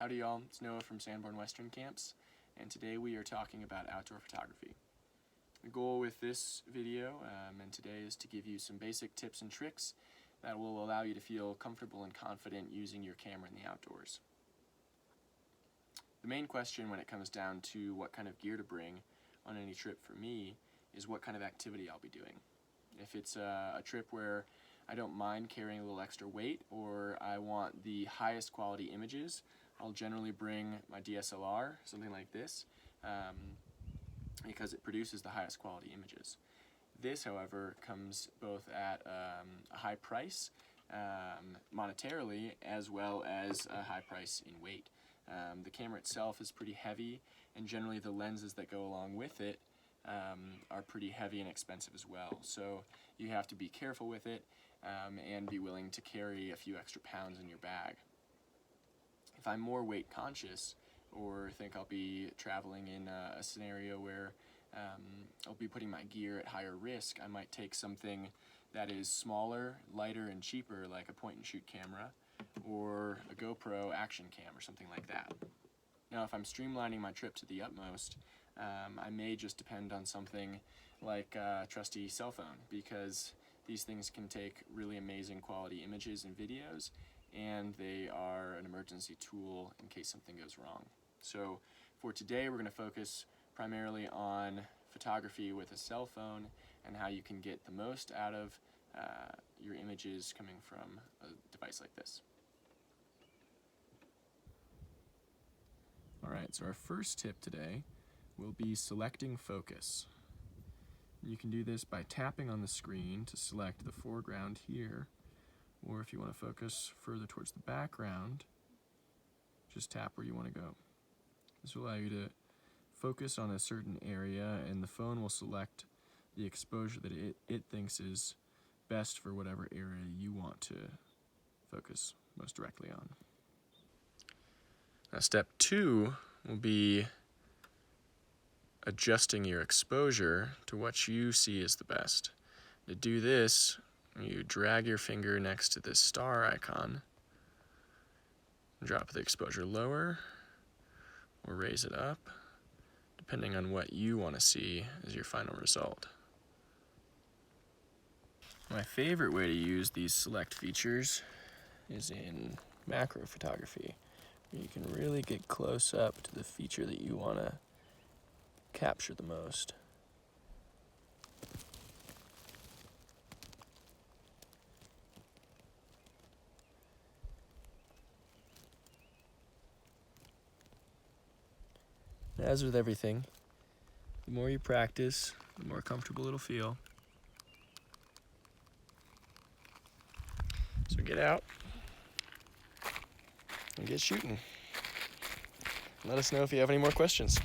Howdy y'all, it's Noah from Sanborn Western Camps, and today we are talking about outdoor photography. The goal with this video and today is to give you some basic tips and tricks that will allow you to feel comfortable and confident using your camera in the outdoors. The main question when it comes down to what kind of gear to bring on any trip for me is what kind of activity I'll be doing. If it's a trip where I don't mind carrying a little extra weight or I want the highest quality images, I'll generally bring my DSLR, something like this, because it produces the highest quality images. This, however, comes both at a high price monetarily as well as a high price in weight. The camera itself is pretty heavy, and generally the lenses that go along with it are pretty heavy and expensive as well. So you have to be careful with it and be willing to carry a few extra pounds in your bag. If I'm more weight conscious or think I'll be traveling in a scenario where I'll be putting my gear at higher risk, I might take something that is smaller, lighter, and cheaper, like a point-and-shoot camera or a GoPro action cam or something like that. Now, if I'm streamlining my trip to the utmost, I may just depend on something like a trusty cell phone, because these things can take really amazing quality images and videos, and they are an emergency tool in case something goes wrong. So for today, we're going to focus primarily on photography with a cell phone and how you can get the most out of your images coming from a device like this. Alright, so our first tip today will be selecting focus. You can do this by tapping on the screen to select the foreground here, or if you want to focus further towards the background, just tap where you want to go. This will allow you to focus on a certain area, and the phone will select the exposure that it thinks is best for whatever area you want to focus most directly on. Now, step 2 will be adjusting your exposure to what you see as the best. To do this, you drag your finger next to this star icon, drop the exposure lower, or raise it up, depending on what you want to see as your final result. My favorite way to use these select features is in macro photography, where you can really get close up to the feature that you want to capture the most. As with everything, the more you practice, the more comfortable it'll feel. So get out and get shooting. Let us know if you have any more questions.